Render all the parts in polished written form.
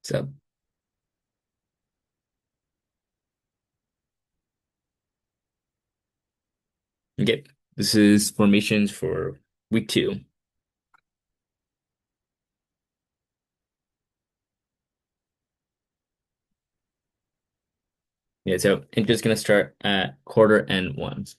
So, okay, this is formations for week two. Yeah, so I'm just gonna start at quarter and ones.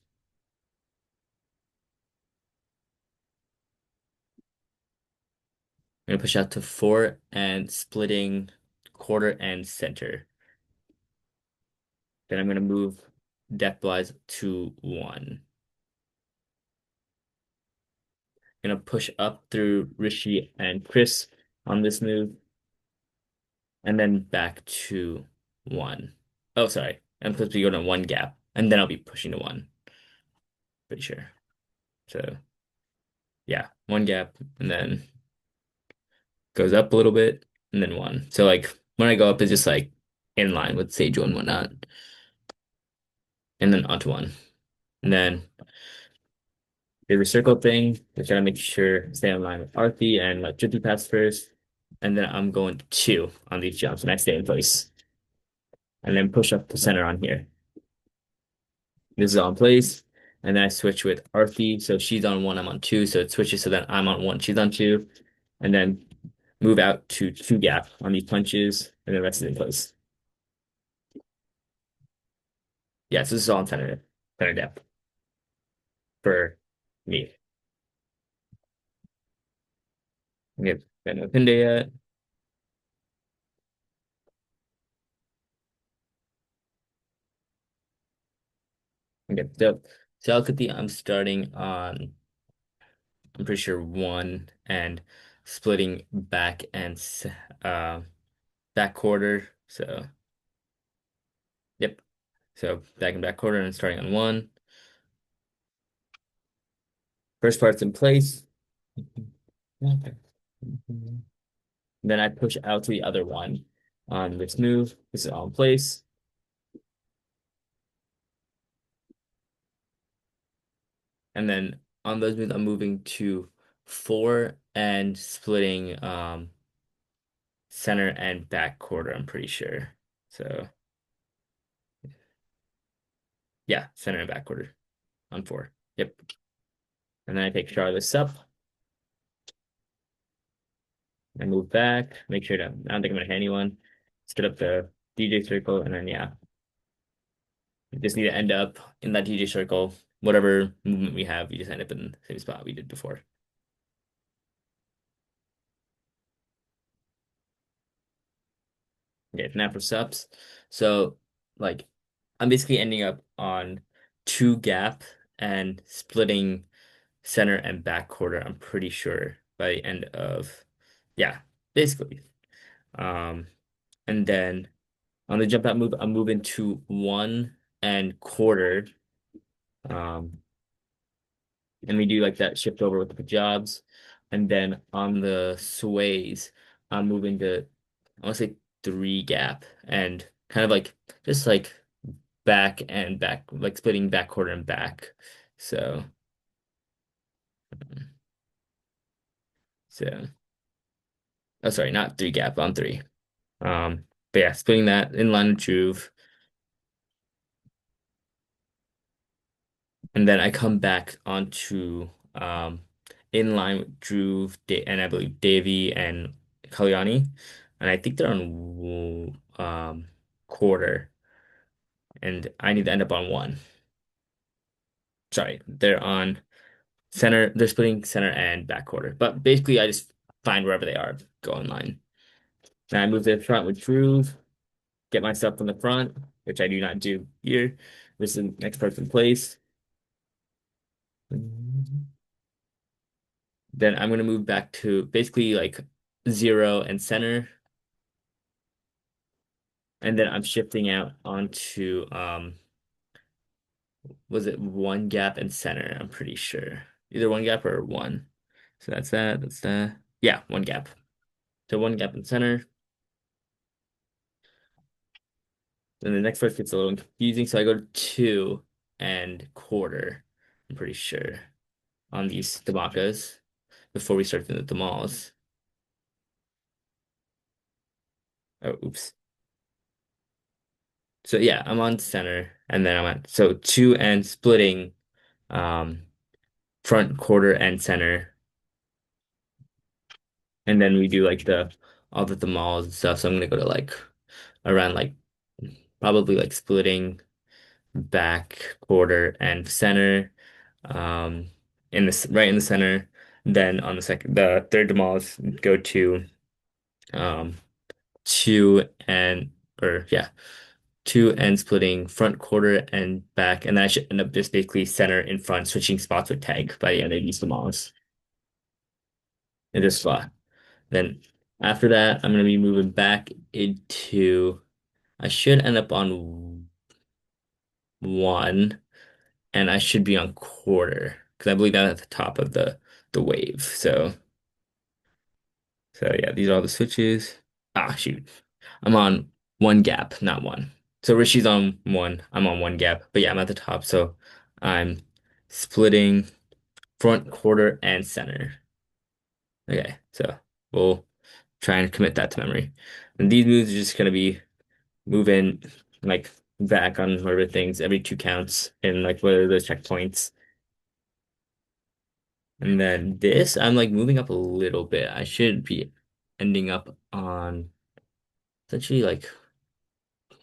I'm gonna push out to four and splitting quarter and center. Then I'm gonna move depthwise to one. Gonna push up through Rishi and Chris on this move, and then back to one. Oh, sorry. I'm supposed to be going to one gap, and then I'll be pushing to one. Pretty sure. So yeah, one gap, and then goes up a little bit, and then one. So like when I go up, it's just like in line with Sage and whatnot, and then onto one. And then the recircle thing, I try to make sure stay in line with Arthi and let Drippy pass first. And then I'm going two on these jumps, and I stay in place. And then push up to center on here. This is all in place. And then I switch with Arthi. So she's on one, I'm on two. So it switches so that I'm on one, she's on two. And then move out to two gap on these punches, and the rest is in place. Yeah, so this is all in center depth for me. Okay, got no Pinde yet. Okay, so Alcathy, I'm starting on, I'm pretty sure one and splitting back and uh back quarter. So yep. So back and back quarter and starting on one. First part's in place. Then I push out to the other one on this move. This is all in place. And then on those moves, I'm moving to four and splitting center and back quarter, I'm pretty sure. So yeah, center and back quarter on four. Yep. And then I take Charlotte's up and move back, make sure to, I don't think I'm gonna hit anyone. Split up the DJ circle, and then yeah, you just need to end up in that DJ circle. Whatever movement we have, we just end up in the same spot we did before. Okay, now for subs. So like I'm basically ending up on two gap and splitting center and back quarter, I'm pretty sure, by the end of, yeah, basically. Um, and then on the jump out move, I'm moving to one and quarter. Um, and we do like that shift over with the jobs. And then on the sways, I'm moving to, I want to say three gap and kind of like just like back and back, like splitting back quarter and back. So, so, oh, sorry, not three gap on three. But yeah, splitting that in line with Juve, and then I come back onto in line with Juve, and I believe Davy and Kalyani, and I think they're on quarter, and I need to end up on one. Sorry, they're on center. They're splitting center and back quarter, but basically I just find wherever they are, go in line. Then I move to the front with Juve, get myself from the front, which I do not do here. This is the next person place. Then I'm gonna move back to basically like zero and center, and then I'm shifting out onto was it one gap and center? I'm pretty sure either one gap or one. So that's that. That's that. Yeah, one gap. So one gap and center. Then the next part gets a little confusing. So I go to two and quarter. I'm pretty sure on these Tabakas before we start the Tamales. Oh, oops. So yeah, I'm on center, and then I'm at so two and splitting um front quarter and center, and then we do like the all the malls and stuff. So I'm gonna go to like around like probably like splitting back quarter and center, um in this right in the center. Then on the third malls go to um two and or yeah two and splitting front quarter and back, and then I should end up just basically center in front, switching spots with tag by the end of these demolished in this spot. Then after that, I'm gonna be moving back into. I should end up on one, and I should be on quarter because I believe that's at the top of the wave. So yeah, these are all the switches. Ah, shoot. I'm on one gap, not one. So Rishi's on one. I'm on one gap. But yeah, I'm at the top. So I'm splitting front, quarter, and center. Okay, so we'll try and commit that to memory. And these moves are just gonna be moving like back on whatever things every two counts and like what are those checkpoints. And then this, I'm like moving up a little bit. I should be ending up on essentially like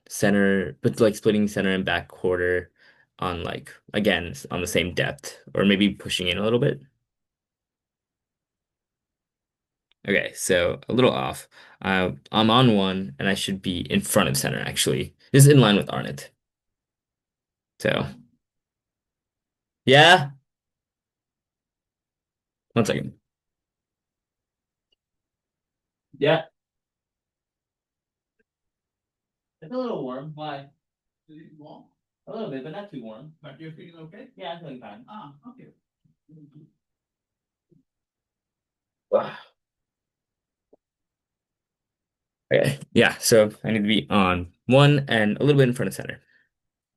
center, but like splitting center and back quarter on like again on the same depth, or maybe pushing in a little bit. Okay, so a little off. I'm on one, and I should be in front of center actually. This is in line with Arnett. So yeah, 1 second. Yeah, it's a little warm. Why? Is it warm? A little bit, but not too warm. But you're feeling okay? Yeah, I'm feeling fine. Ah, okay. Okay, yeah, so I need to be on one and a little bit in front of center.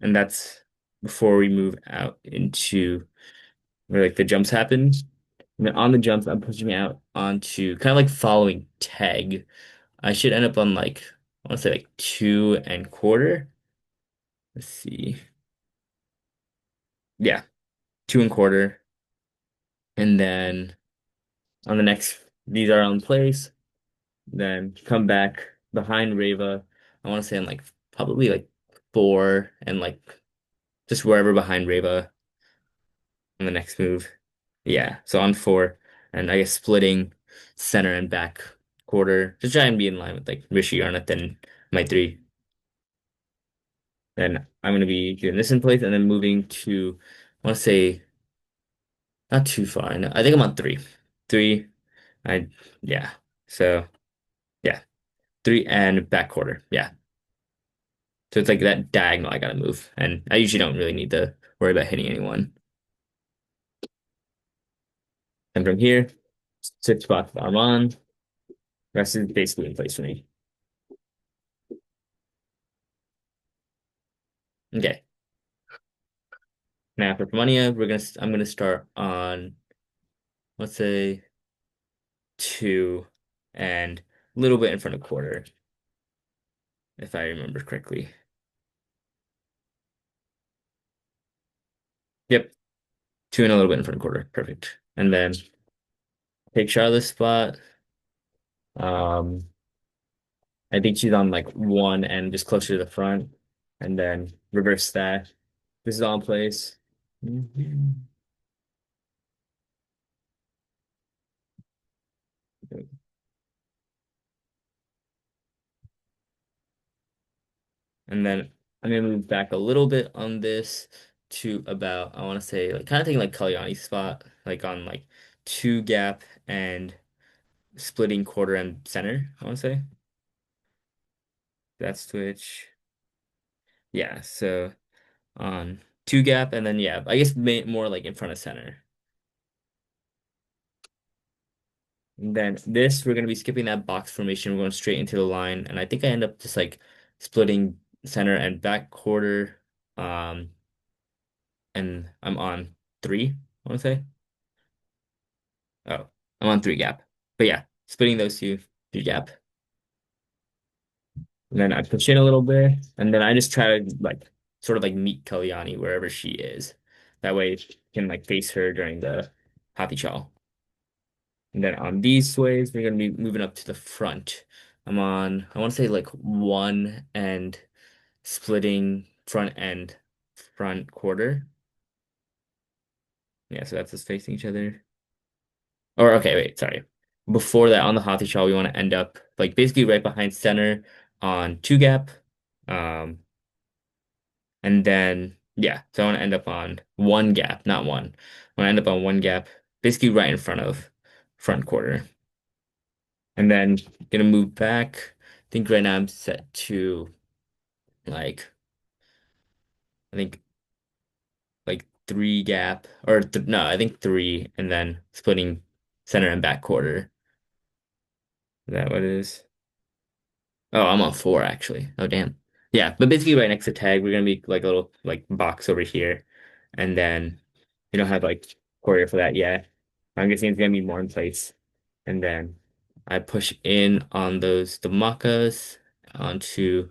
And that's before we move out into where like the jumps happen. And then on the jumps, I'm pushing me out onto kind of like following tag. I should end up on like I want to say like two and quarter. Let's see. Yeah, two and quarter. And then on the next, these are on place. Then come back behind Reva. I want to say I'm like probably like four and like just wherever behind Reva on the next move. Yeah, so on four, and I guess splitting center and back quarter to try and be in line with like Rishi Arnett and my three. Then I'm gonna be doing this in place and then moving to I want to say not too far. No, I think I'm on three. Three. I yeah. So yeah, three and back quarter. Yeah. So it's like that diagonal I gotta move, and I usually don't really need to worry about hitting anyone. And from here, six spots with Armand. Rest is basically in place for me. Okay. Now for Pomania, I'm gonna start on let's say two and a little bit in front of quarter, if I remember correctly. Yep, two and a little bit in front of quarter. Perfect. And then take Charlotte's spot. Um, I think she's on like one and just closer to the front, and then reverse that. This is all in place. Mhm. And then I'm gonna move back a little bit on this to about I want to say like kind of taking like Kalyani's spot, like on like two gap and splitting quarter and center. I want to say that switch. Yeah, so on two gap and then yeah, I guess more like in front of center. And then this we're gonna be skipping that box formation. We're going straight into the line, and I think I end up just like splitting center and back quarter. Um, and I'm on three. I want to say. Oh, I'm on three gap. But yeah, splitting those two, three gap. And then I push in a little bit, and then I just try to like sort of like meet Kalyani wherever she is. That way, I can like face her during the Hathi Chal. And then on these sways, we're gonna be moving up to the front. I'm on, I want to say like one and splitting front and front quarter. Yeah, so that's us facing each other. Or okay, wait, sorry. Before that, on the Hathi Chal, we want to end up like basically right behind center on two gap. Um, And then, yeah, so I want to end up on one gap, not one. I want to end up on one gap, basically right in front of front quarter. And then gonna move back. I think right now I'm set to like, I think like three gap or th no, I think three and then splitting center and back quarter. Is that what it is? Oh, I'm on four actually. Oh, damn. Yeah, but basically right next to tag, we're gonna be like a little like box over here. And then we don't have like choreo for that yet. I'm guessing it's gonna be more in place. And then I push in on those damakas onto,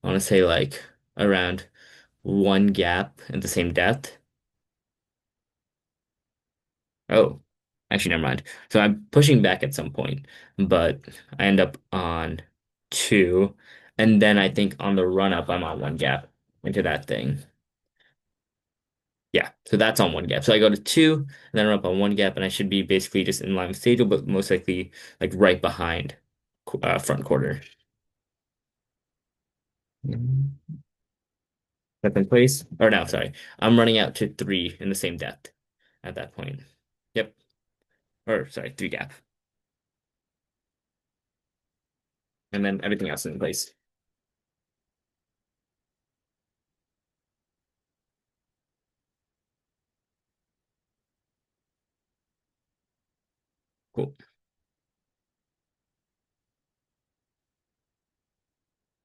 I want to say like around one gap at the same depth. Oh, actually, never mind. So I'm pushing back at some point, but I end up on two. And then I think on the run up, I'm on one gap into that thing. Yeah, so that's on one gap. So I go to two, and then run up on one gap, and I should be basically just in line with Sage, but most likely like right behind front quarter. Step in place. Or no, sorry. I'm running out to three in the same depth at that point. Yep. Or sorry, three gap. And then everything else is in place. Cool.